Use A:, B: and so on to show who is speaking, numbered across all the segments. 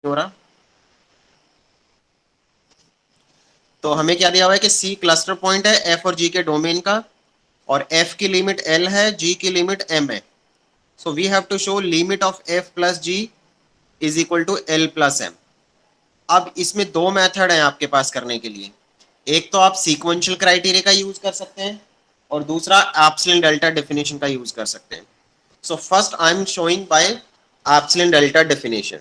A: हो रहा। तो हमें क्या दिया हुआ है कि सी क्लस्टर पॉइंट है एफ और जी के डोमेन का, और एफ की लिमिट एल है, जी की लिमिट एम है। So we have to show limit of F plus G is equal to L plus M. अब इसमें दो मेथड है आपके पास करने के लिए। एक तो आप सीक्वेंशियल क्राइटेरिया का यूज कर सकते हैं, और दूसरा एप्सिलॉन डेल्टा डेफिनेशन का यूज कर सकते हैं। So first I am showing by epsilon delta definition.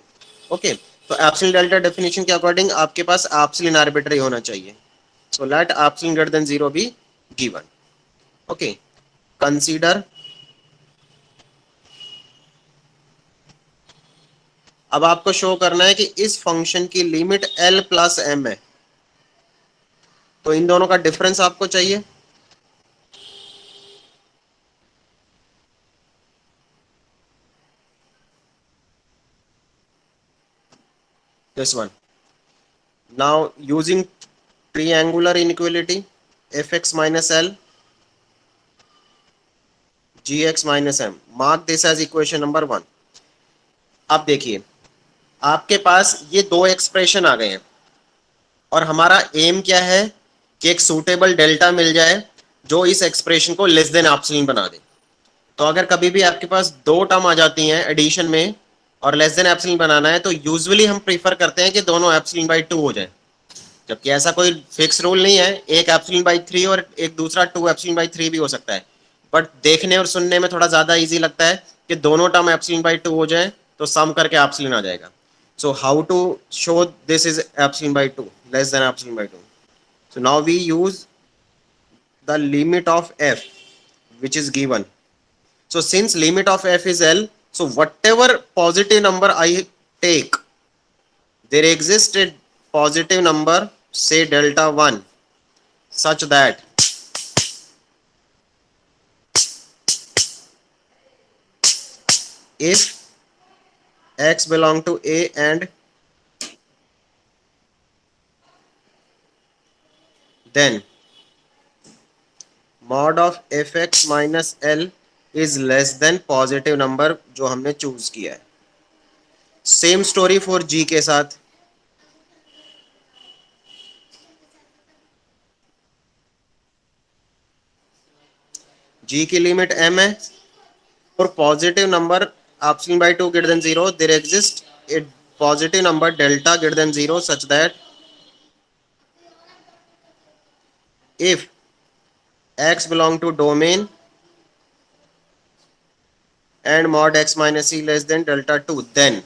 A: Okay, तो एप्सिलॉन डेल्टा डेफिनेशन के अकॉर्डिंग आपके पास एप्सिलॉन आर्बिट्ररी होना चाहिए। सो let epsilon greater than 0 be given. Okay, consider, अब आपको शो करना है कि इस फंक्शन की लिमिट एल प्लस एम है, तो इन दोनों का डिफरेंस आपको चाहिए। This one, now using triangular inequality fx minus l gx minus m, mark this as equation number 1। अब देखिए, आपके पास ये दो एक्सप्रेशन आ गए हैं, और हमारा एम क्या है कि एक सूटेबल डेल्टा मिल जाए जो इस एक्सप्रेशन को लेस देन एप्सिलॉन बना दे। तो अगर कभी भी आपके पास दो टर्म आ जाती हैं एडिशन में और लेस देन एप्सिलॉन बनाना है, तो यूजुअली हम प्रीफर करते हैं कि दोनों एप्सिलॉन बाई 2 हो जाए। जबकि ऐसा कोई फिक्स रूल नहीं है, एक एप्सिलॉन बाई 3 और एक दूसरा 2 एप्सिलॉन बाई 3 भी हो सकता है। बट देखने और सुनने में थोड़ा ज्यादा इजी लगता है कि दोनों टर्म एप्सिलॉन बाई 2 हो जाए तो सम करके एप्सिलॉन आ जाएगा। So how to show this is epsilon by 2 less than epsilon by 2? So now we use the limit of f which is given. So since limit of f is L, so whatever positive number I take, there exists a positive number, say delta 1, such that if x belong to A and then mod of fx minus L is less than positive number जो हमने choose किया है। Same story for g के साथ। g की लिमिट m है, for positive number epsilon by 2 greater than 0, there exists a positive number delta greater than 0 such that if x belong to domain and mod x minus c less than delta 2, then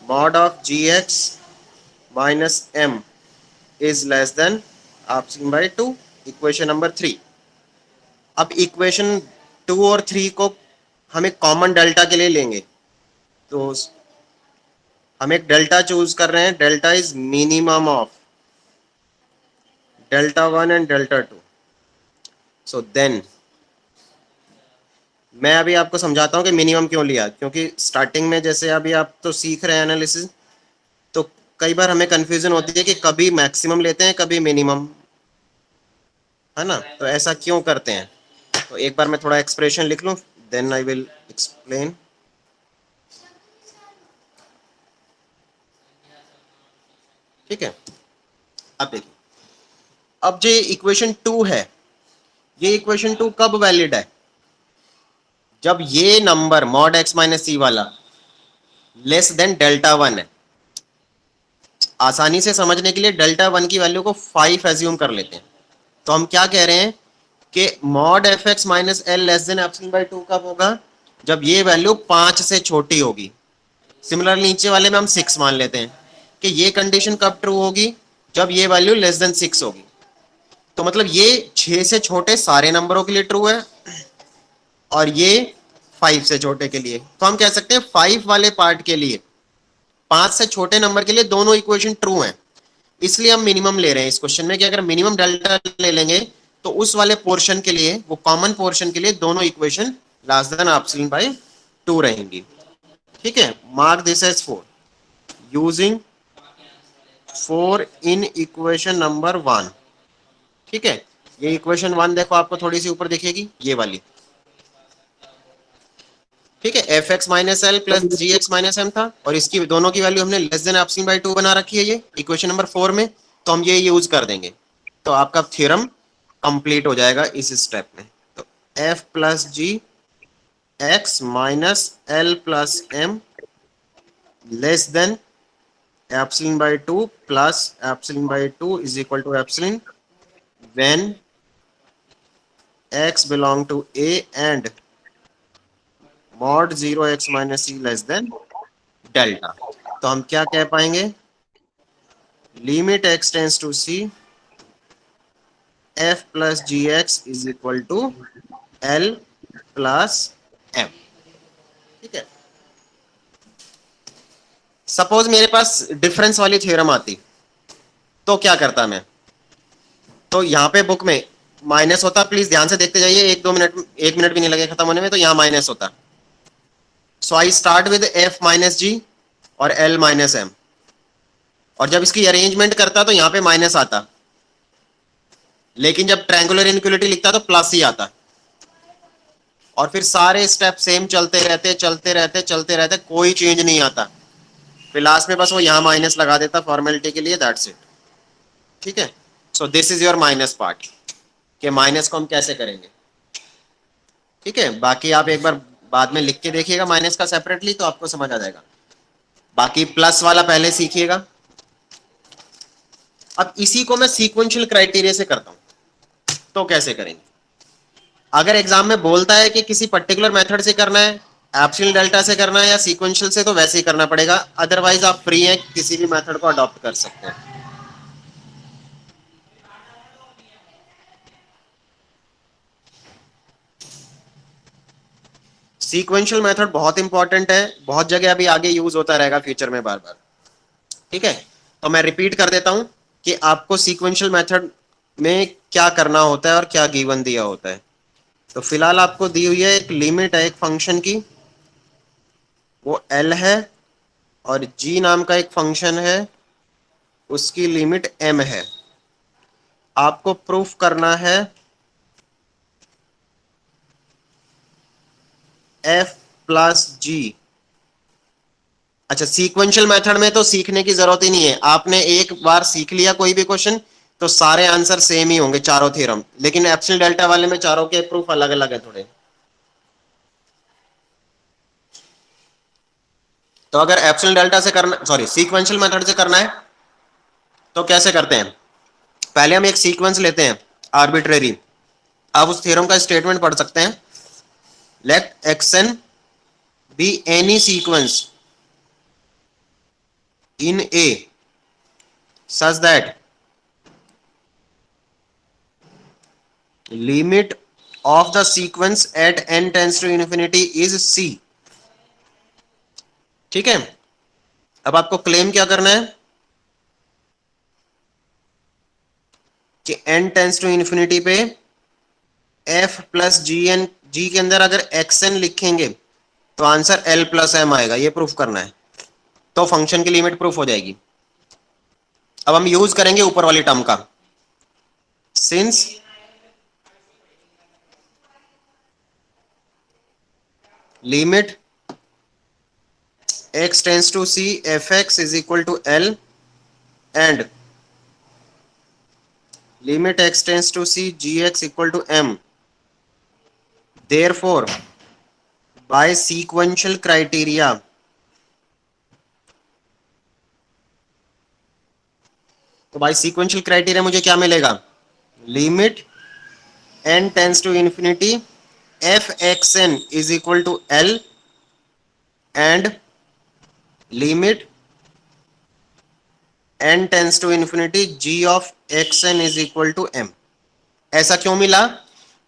A: mod of gx minus m is less than epsilon by 2। Equation number 3। अब equation 2 और 3 को हम एक common delta के लिए लेंगे, तो हम एक डेल्टा चूज कर रहे हैं। Delta is minimum of delta 1 and delta 2। So then मैं अभी आपको समझाता हूँ कि मिनिमम क्यों लिया, क्योंकि स्टार्टिंग में जैसे अभी आप तो सीख रहे हैं एनालिसिस, तो कई बार हमें कंफ्यूजन होती है कि कभी मैक्सिमम लेते हैं कभी मिनिमम, है ना। तो ऐसा क्यों करते हैं, तो एक बार मैं थोड़ा एक्सप्रेशन लिख लूँ, देन आई विल एक्सप्लेन। ठीक है, अब देखिए, अब जो इक्वेशन 2 है, ये इक्वेशन 2 कब वैलिड है? जब ये नंबर मॉड एक्स माइनस सी वाला लेस देन डेल्टा 1 है। आसानी से समझने के लिए डेल्टा 1 की वैल्यू को 5 एज्यूम कर लेते हैं। तो हम क्या कह रहे हैं कि mod F X minus L less than epsilon by 2 कब होगा? जब ये वैल्यू 5 से छोटी होगी। सिमिलरली नीचे वाले में हम 6 मान लेते हैं कि ये कंडीशन कब ट्रू होगी? जब ये वैल्यू लेस देन 6 होगी। तो मतलब ये 6 से छोटे सारे नंबरों के लिए ट्रू है, और ये 5 से छोटे के लिए। तो हम कह सकते हैं 5 वाले पार्ट के लिए, 5 से छोटे नंबर के लिए दोनों इक्वेशन ट्रू हैं। इसलिए हम मिनिमम ले रहे हैं इस क्वेश्चन में कि अगर मिनिमम डेल्टा ले लेंगे तो उस वाले पोर्शन के लिए, वो कॉमन पोर्शन के लिए दोनों equation less than epsilon by 2 रहेंगी। ठीक है, mark this as 4 using 4 in equation number 1। ठीक है, ये इक्वेशन 1 देखो आपको थोड़ी सी ऊपर दिखेगी, ये वाली। ठीक है, F X minus L plus G X minus M था, और इसकी दोनों की वैल्यू हमने लेस देन एप्सिलॉन बाई 2 बना रखी है ये इक्वेशन नंबर 4 में, तो हम ये यूज कर देंगे, तो आपका थ्योरम कंप्लीट हो जाएगा इस स्टेप में। तो F plus G X minus L plus M less than epsilon by 2 plus epsilon by 2 is equal to epsilon when x belong to A and mod 0x minus c less than delta। तो हम क्या कह पाएंगे, limit x tends to c f plus G X is equal to l plus m। ठीक है, suppose मेरे पास difference वाली theorem आती तो क्या करता मैं, तो यहाँ पे बुक में माइनस होता, प्लीज ध्यान से देखते जाइए, 1 मिनट भी नहीं लगे खत्म होने में, तो यहाँ माइनस होता। So I start with F minus G और एल माइनस एम, और जब इसकी अरेंजमेंट करता तो यहाँ पे माइनस आता, लेकिन जब ट्रायंगुलर इनइक्वालिटी लिखता तो प्लस ही आता, और फिर सारे स्टेप सेम चलते रहते चलते रहते चलते रहते, कोई चेंज नहीं आता, फिर लास्ट में बस वो यहाँ माइनस लगा देता फॉर्मेलिटी के लिए, दैट्स इट। ठीक है, so this is your minus part, कि माइनस को हम कैसे करेंगे। ठीक है, बाकी आप एक बार बाद में लिख के देखिएगा माइनस का सेपरेटली, तो आपको समझ आ जाएगा, बाकी प्लस वाला पहले सीखिएगा। अब इसी को मैं सीक्वेंशियल क्राइटेरिया से करता हूं, तो कैसे करेंगे, अगर एग्जाम में बोलता है कि किसी पर्टिकुलर मेथड से करना है, एप्सिलॉन डेल्टा से करना है या सीक्वेंशियल से, तो वैसे ही करना पड़ेगा, अदरवाइज आप फ्री हैं, किसी भी मेथड को अडॉप्ट कर सकते हैं। सीक्वेंशियल मेथड बहुत इंपॉर्टेंट है, बहुत जगह अभी आगे यूज होता रहेगा फ्यूचर में बार बार। ठीक है, तो मैं रिपीट कर देता हूं कि आपको सीक्वेंशियल मेथड में क्या करना होता है और क्या गिवन दिया होता है। तो फिलहाल आपको दी हुई है एक लिमिट है एक फंक्शन की, वो एल है, और जी नाम का एक फंक्शन है, उसकी लिमिट एम है। आपको प्रूफ करना है एफ प्लस जी। अच्छा, सीक्वेंशियल मेथड में तो सीखने की जरूरत ही नहीं है, आपने एक बार सीख लिया कोई भी क्वेश्चन तो सारे आंसर सेम ही होंगे चारों थ्योरम, लेकिन एप्सिलॉन डेल्टा वाले में चारों के प्रूफ अलग अलग है थोड़े। तो अगर एप्सिलॉन डेल्टा से करना, सॉरी सीक्वेंशियल मेथड से करना है तो कैसे करते हैं, पहले हम एक सीक्वेंस लेते हैं आर्बिट्रेरी, आप उस थ्योरम का स्टेटमेंट पढ़ सकते हैं, let X N be any sequence in A such that limit of the sequence at n tends to infinity is C। ठीक है, अब आपको क्लेम क्या करना है कि n टेंस टू इन्फिनिटी पे f प्लस जी एन, जी के अंदर अगर xn लिखेंगे तो आंसर l प्लस m आएगा, ये प्रूफ करना है, तो फंक्शन की लिमिट प्रूफ हो जाएगी। अब हम यूज करेंगे ऊपर वाली टर्म का, since limit x tends to c fx is equal to l and limit x tends to c gx equal to m, therefore by sequential criteria तो बाय सीक्वेंशियल क्राइटेरिया मुझे क्या मिलेगा, limit n tends to infinity F X N is equal to L and limit n tends to infinity g of X N is equal to m। ऐसा क्यों मिला,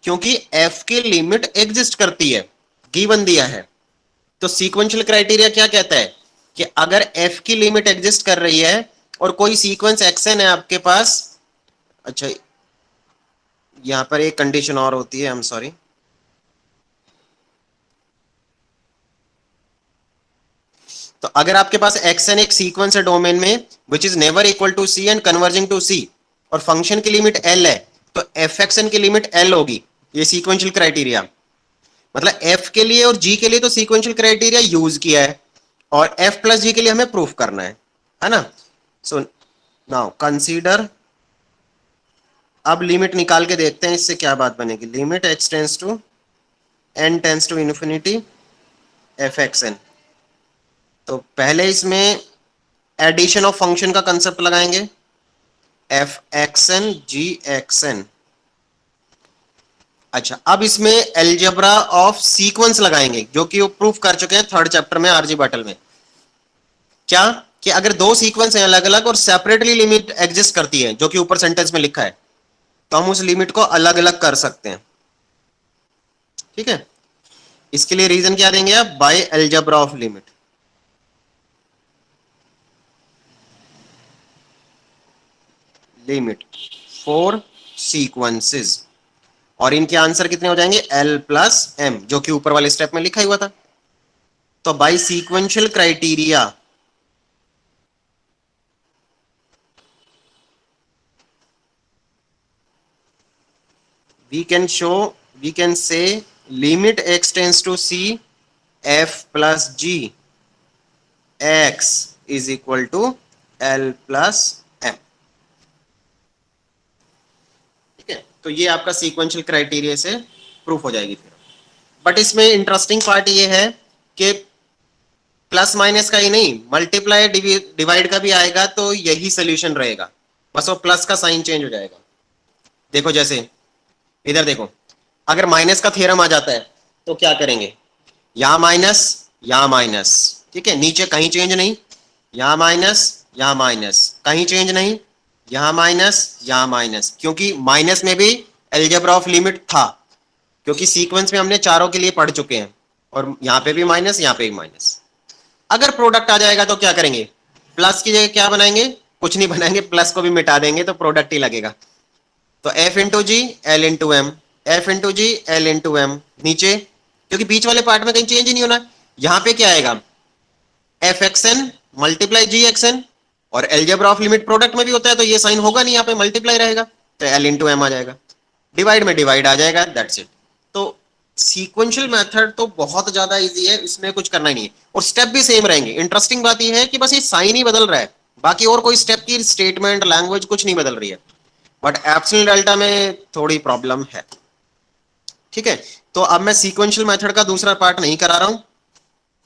A: क्योंकि f की limit exist करती है, गिवन दिया है। तो सीक्वेंशियल क्राइटेरिया क्या कहता है कि अगर f की लिमिट एग्जिस्ट कर रही है और कोई सीक्वेंस xn है आपके पास, अच्छा यहां पर एक कंडीशन और होती है, आई एम सॉरी, तो अगर आपके पास xn एक सीक्वेंस है डोमेन में which is never equal to c and converging to c, और फंक्शन की लिमिट l है, तो fxn की लिमिट l होगी, ये सीक्वेंशियल क्राइटेरिया। मतलब एफ के लिए और जी के लिए तो सीक्वेंशियल क्राइटेरिया यूज किया है, और एफ प्लस जी के लिए हमें प्रूफ करना है ना। सो नाउ कंसीडर, अब लिमिट निकाल के देखते हैं इससे क्या बात बनेगी। Limit X tends to N tends to infinity F X N. तो पहले इसमें एडिशन ऑफ फंक्शन का कंसेप्ट लगाएंगे, F X N G X N. अच्छा, अब इसमें एलजेब्रा ऑफ सीक्वेंस लगाएंगे, जो कि वो प्रूफ कर चुके हैं थर्ड चैप्टर में आरजी बैटल में। क्या कि अगर दो सीक्वेंस हैं अलग अलग और सेपरेटली लिमिट एग्जिस्ट करती है, जो कि ऊपर सेंटेंस में लिखा है, तो हम उस लिमिट को अलग अलग कर सकते हैं। ठीक है, इसके लिए रीजन क्या देंगे आप, by algebra of limit. Limit for sequences, और इनके आंसर कितने हो जाएंगे, एल प्लस एम, जो कि ऊपर वाले स्टेप में लिखा ही हुआ था। तो by sequential criteria we can say limit x tends to c f plus g x is equal to l plus m। ठीक है, तो ये आपका सीक्वेंशियल क्राइटेरिया से प्रूफ हो जाएगी फिर। बट इसमें इंटरेस्टिंग पार्ट ये है कि प्लस माइनस का ही नहीं, मल्टीप्लाई डिवाइड का भी आएगा तो यही सोल्यूशन रहेगा, बस वो प्लस का साइन चेंज हो जाएगा। देखो जैसे इधर देखो, अगर माइनस का थ्योरम आ जाता है तो क्या करेंगे, यहां माइनस यहां माइनस, ठीक है, नीचे कहीं चेंज नहीं, यहां माइनस कहीं चेंज नहीं, यहां माइनस, क्योंकि माइनस में भी एलजेब्रा ऑफ लिमिट था, क्योंकि सीक्वेंस में हमने चारों के लिए पढ़ चुके हैं, और यहां पे भी माइनस, यहां पे भी माइनस। अगर प्रोडक्ट आ जाएगा तो क्या करेंगे, प्लस की जगह क्या बनाएंगे, कुछ नहीं बनाएंगे, प्लस को भी मिटा देंगे तो प्रोडक्ट ही लगेगा। तो F into G L into M, F into G L into M नीचे, क्योंकि बीच वाले पार्ट में कहीं चेंज ही नहीं होना। यहां पे क्या आएगा, एफ एक्स एन मल्टीप्लाई जी एक्स एन, और एलजेब्रा ऑफ लिमिट प्रोडक्ट में भी होता है तो ये साइन होगा नहीं, यहाँ पे मल्टीप्लाई रहेगा, तो एल इंटू एम आ जाएगा, डिवाइड में डिवाइड आ जाएगा, दैट्स इट। तो सीक्वेंशियल मेथड तो बहुत ज्यादा इजी है, इसमें कुछ करना ही नहीं है, और स्टेप भी सेम रहेंगे। इंटरेस्टिंग बात यह है कि बस ये साइन ही बदल रहा है, बाकी और कोई स्टेप की स्टेटमेंट लैंग्वेज कुछ नहीं बदल रही है, बट एप्सिलॉन डेल्टा में थोड़ी प्रॉब्लम है। ठीक है, तो अब मैं सीक्वेंशियल मेथड का दूसरा पार्ट नहीं करा रहा हूं,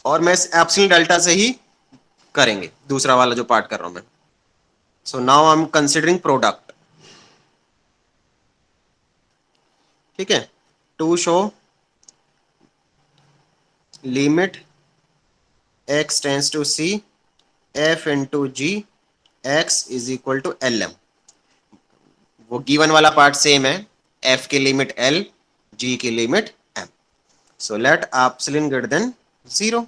A: और मैं एप्सिलॉन डेल्टा से ही करेंगे दूसरा वाला जो पार्ट कर रहा हूं मैं। So now I am considering product. ठीक है, to show limit x tends to c f into G x is equal to L M. वो गिवन वाला पार्ट सेम है, f की लिमिट l, g की लिमिट m। So let epsilon greater than 0।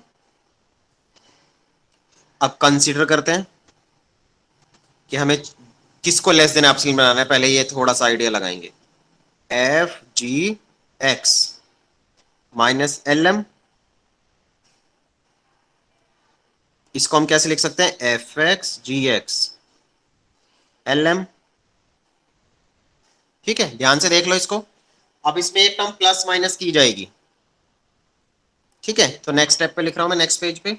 A: अब consider करते हैं कि हमें किसको लेस देन एप्सिलॉन बनाना है, पहले ये थोड़ा सा आइडिया लगाएंगे। F G X minus L M, इसको हम कैसे लिख सकते हैं, F X G X L M. ठीक है, ध्यान से देख लो इसको। अब इसमें एक टर्म प्लस माइनस की जाएगी। ठीक है, तो नेक्स्ट स्टेप पे लिख रहा हूं मैं, नेक्स्ट पेज पे।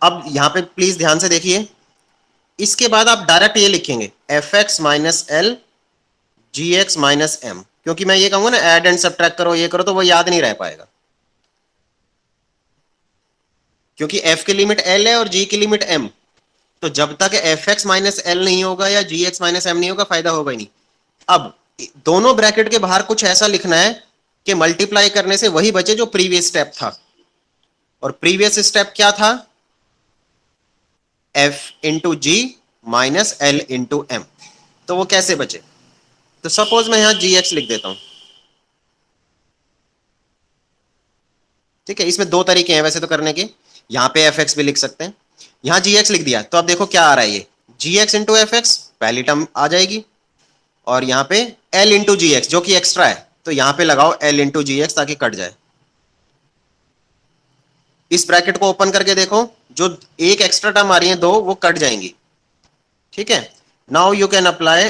A: अब यहां पे प्लीज ध्यान से देखिए, इसके बाद आप डायरेक्ट ये लिखेंगे F X minus L G X minus M, क्योंकि मैं ये कहूंगा ना ऐड एंड सब्ट्रैक्ट करो, ये करो, तो वो याद नहीं रह पाएगा, क्योंकि एफ की लिमिट एल है और जी की लिमिट एम। तो जब तक एफ एक्स माइनस एल नहीं होगा या जी एक्स माइनस एम नहीं होगा, फायदा होगा ही नहीं। अब दोनों ब्रैकेट के बाहर कुछ ऐसा लिखना है कि मल्टीप्लाई करने से वही बचे जो प्रीवियस स्टेप था, और प्रीवियस स्टेप क्या था, एफ इंटू जी माइनस एल इंटू एम। तो वो कैसे बचे, तो सपोज मैं यहां जी एक्स लिख देता हूं। ठीक है, इसमें दो तरीके हैं वैसे तो करने के, यहां पे एफ एक्स भी लिख सकते हैं, यहां जी एक्स लिख दिया, तो अब देखो क्या आ रहा है, ये जी एक्स इंटू एफ एक्स पहली टर्म आ जाएगी, और यहां पे एल इंटू जी एक्स जो कि एक्स्ट्रा है, तो यहां पे लगाओ एल इंटू जी एक्स ताकि कट जाए। इस ब्रैकेट को ओपन करके देखो, जो एक एक्स्ट्रा टर्म आ रही है दो, वो कट जाएंगी, ठीक है, now you can apply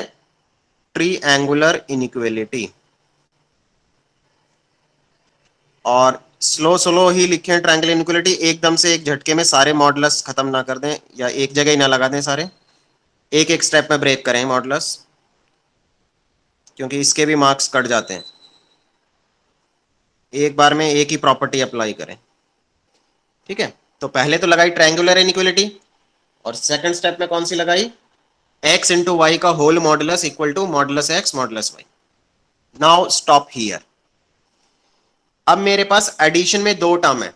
A: triangular inequality, और स्लो स्लो ही लिखें ट्रायंगल इनइक्वालिटी, एकदम से एक झटके में सारे मॉडुलस खत्म ना कर दें या एक जगह ही ना लगा दें सारे, एक एक स्टेप में ब्रेक करें मॉडुलस, क्योंकि इसके भी मार्क्स कट जाते हैं। एक बार में एक ही प्रॉपर्टी अप्लाई करें। ठीक है, तो पहले तो लगाई ट्रायंगुलर इनइक्वालिटी, और सेकंड स्टेप में कौन सी लगाई, x इंटू वाई का whole modulus equal to modulus x modulus y। Now stop here. अब मेरे पास एडिशन में दो टर्म है,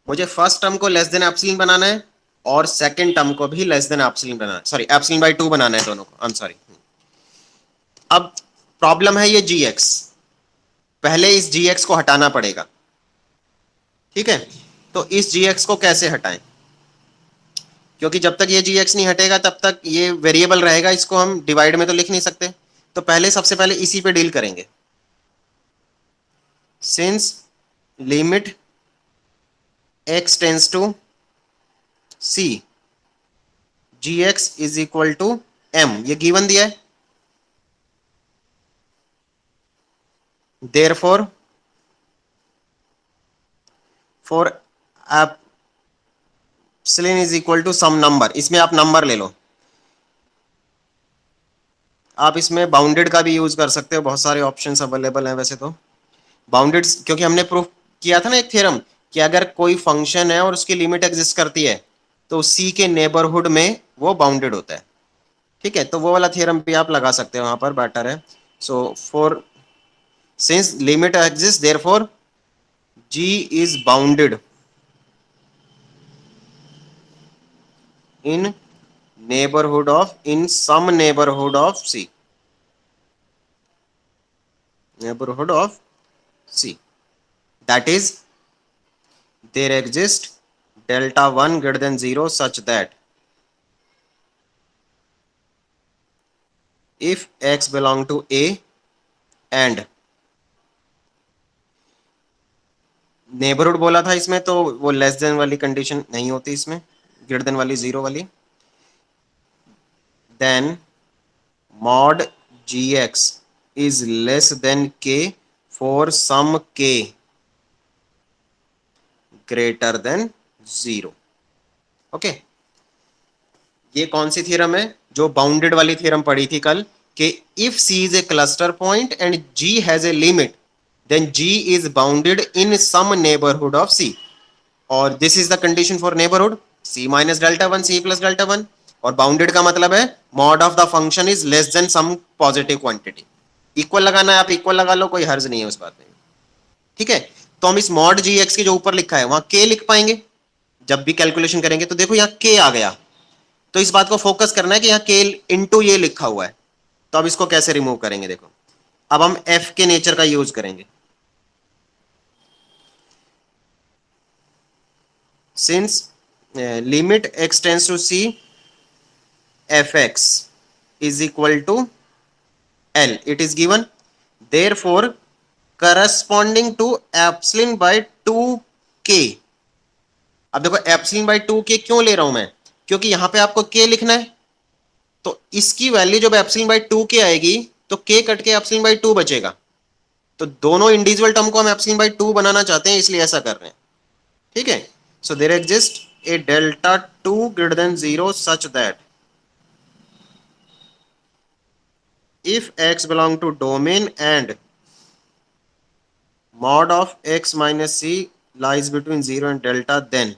A: मुझे फर्स्ट टर्म को लेस देन एप्सिलॉन बनाना है और सेकंड टर्म को भी लेस देन एप्सिलॉन बनाना है, सॉरी एप्सिलॉन बाय 2 बनाना है दोनों को, आई एम सॉरी। अब प्रॉब्लम है ये gx, पहले इस gx को हटाना पड़ेगा। ठीक है, तो इस gx को कैसे हटाएं, क्योंकि जब तक ये gx नहीं हटेगा तब तक ये वेरिएबल रहेगा, इसको हम डिवाइड में तो लिख नहीं सकते। तो पहले सबसे पहले इसी पे डील करेंगे। Since limit x tends to c, gx is equal to m, ये गिवन दिया है, therefore for epsilon is equal to some number, इसमें आप नंबर ले लो, आप इसमें बाउंडेड का भी यूज कर सकते हो, बहुत सारे ऑप्शंस अवेलेबल हैं वैसे तो। बाउंडेड क्योंकि हमने प्रूफ किया था ना एक थ्योरम कि अगर कोई फंक्शन है और उसकी लिमिट एग्जिस्ट करती है तो सी के नेबरहुड में वो बाउंडेड होता है। ठीक है, तो वो वाला थ्योरम भी आप लगा सकते हो, वहां पर बेटर है। So for since limit exist therefore G is bounded in neighborhood of, in some neighborhood of C, neighborhood of C, that is there exists delta 1 greater than 0 such that if x belong to A and neighbourhood बोला था इसमें, तो वो less than वाली condition नहीं होती इसमें, greater than वाली, जीरो वाली, then mod gx is less than k for some k greater than 0। Okay, ये कौन सी थ्योरम है, जो बाउंडेड वाली थ्योरम पढ़ी थी कल, कि if C is a cluster point and G has a limit then G is bounded in some neighbourhood of C, और this is the condition for neighbourhood, C minus delta one, C plus delta one, और bounded का मतलब है mod of the function is less than some positive quantity. Equal लगाना है, आप equal लगा लो, कोई हर्ज नहीं है उस बात में। ठीक है, तो हम इस मॉड जी एक्स के जो ऊपर लिखा है वहां के लिख पाएंगे जब भी कैलकुलेशन करेंगे, तो देखो यहाँ के आ गया, तो इस बात को फोकस करना है कि यहाँ के इंटू ये लिखा हुआ है, तो अब इसको कैसे रिमूव करेंगे, देखो अब हम एफ के नेचर का यूज करेंगे। Since limit X tends to C F X is equal to L, it is given, therefore corresponding to epsilon by 2k। अब देखो एप्सिलॉन बाय 2k क्यों ले रहा हूं मैं, क्योंकि यहां पे आपको k लिखना है, तो इसकी वैल्यू जब एप्सिलॉन बाय 2k आएगी तो k कट के एप्सिलॉन बाय 2 बचेगा, तो दोनों इंडिविजुअल टर्म को हम एप्सिलॉन बाय 2 बनाना चाहते हैं, इसलिए ऐसा कर रहे हैं। ठीक है, so there exist a delta 2 greater than 0 such that if x belong to domain and mod of x minus c lies between 0 and delta, then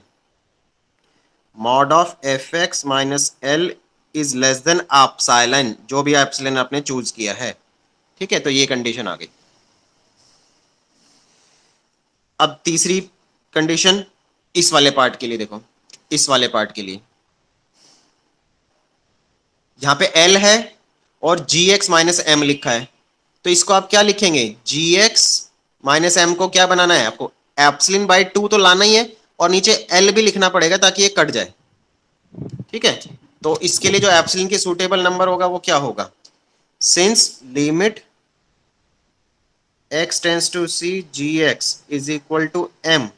A: mod of fx minus l is less than epsilon, जो भी epsilon आपने choose किया है। ठीक है, तो ये condition आ गई। अब तीसरी कंडीशन इस वाले पार्ट के लिए, देखो इस वाले पार्ट के लिए यहां पे l है और gx माइनस m लिखा है, तो इसको आप क्या लिखेंगे, gx माइनस m को क्या बनाना है आपको, एप्सिलॉन बाय 2 तो लाना ही है, और नीचे l भी लिखना पड़ेगा ताकि ये कट जाए। ठीक है, तो इसके लिए जो एप्सिलॉन की सूटेबल नंबर होगा वो क्या होगा, since limit x tends to c gx is equal to m,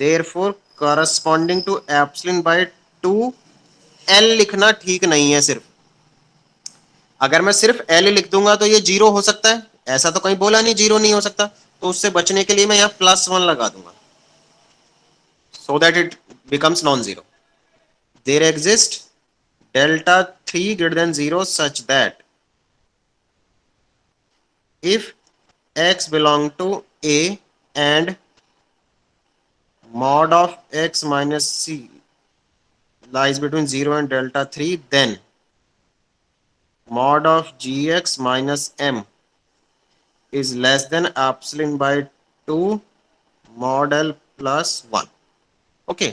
A: therefore corresponding to epsilon by 2 L लिखना ठीक नहीं है। सिर्फ अगर मैं सिर्फ एल लिख दूंगा तो ये जीरो हो सकता है, ऐसा तो कहीं बोला नहीं जीरो नहीं हो सकता, तो उससे बचने के लिए मैं यहाँ +1 लगा दूंगा, so that it becomes non-zero. There exists delta 3 greater than 0 such that if x belong to A and mod of x minus c lies between 0 and delta 3, then mod of gx minus m is less than epsilon by 2 mod l plus 1. Okay,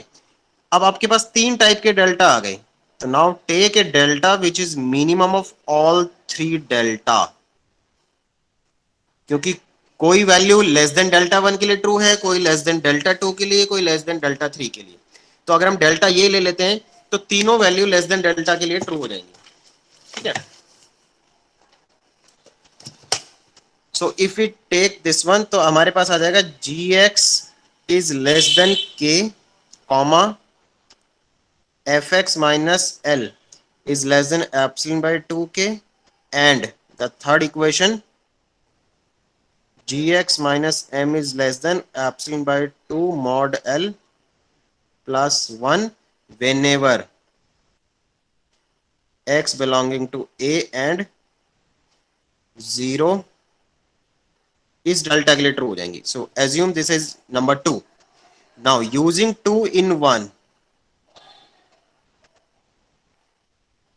A: अब आपके पास तीन type के delta आ गए, तो now take a delta which is minimum of all three delta, क्योंकि कोई value less than delta 1 के लिए ट्रू है, कोई लेस देन डेल्टा 2 के लिए, कोई लेस देन डेल्टा 3 के लिए। तो अगर हम डेल्टा ये ले लेते हैं तो तीनों वैल्यू लेस देन डेल्टा के लिए ट्रू हो जाएंगी, ठीक है। So if we take this one, तो हमारे पास आ जाएगा gx is less than k comma fx minus l is less than epsilon by 2k, and the third equation gx minus m is less than epsilon by 2 mod l plus 1 whenever x belonging to a and 0 इस delta के लिए true हो जाएंगी। So assume this is number 2। Now using 2 in 1,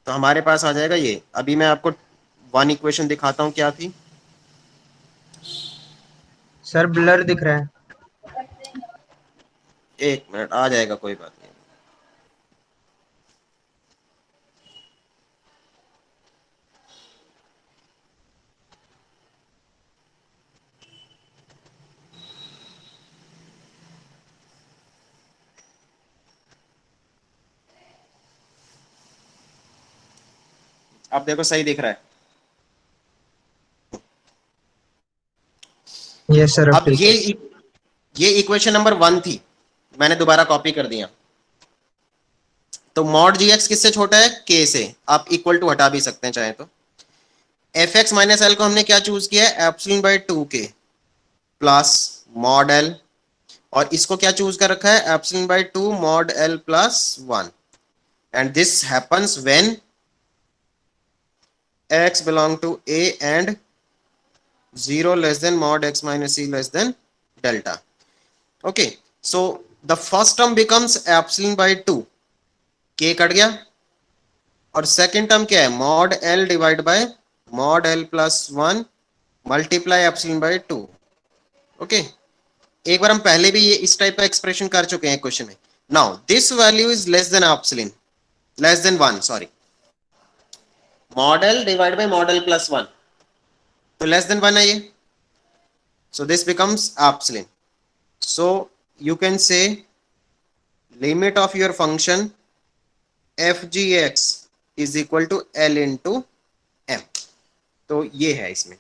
A: तो हमारे पास आ जाएगा ये। अभी मैं आपको 1 इक्वेशन दिखाता हूं क्या थी।
B: सर ब्लर दिख रहा है।
A: एक मिनट, आ जाएगा, कोई बात नहीं। अब देखो सही दिख रहा है।
B: यस सर, अब
A: अब
B: ठीक है।
A: ये इक्वेशन नंबर 1 थी, मैंने दोबारा कॉपी कर दिया। तो मॉड जी एक्स किससे छोटा है? के से। आप इक्वल टू हटा भी सकते हैं चाहे तो। एफ एक्स माइनस एल को हमने क्या चूज किया है? Epsilon by 2k plus mod L, और इसको क्या चूज कर रखा है? Epsilon by 2 mod L plus 1। And this happens when x belong to a and 0 less than mod x minus c less than delta. Okay, so the first term becomes epsilon by 2, k cut गया, और second term क्या है? Mod L divide by mod L plus 1 multiply epsilon by 2। Okay, एक बार हम पहले भी ये इस टाइप का एक्सप्रेशन कर चुके हैं क्वेश्चन में। Now this value is less than epsilon, less than 1, sorry, model divide by model plus 1, तो लेस देन 1 है ये, so this becomes epsilon. So you can say limit of your function f g x is equal to l into m. तो ये है इसमें।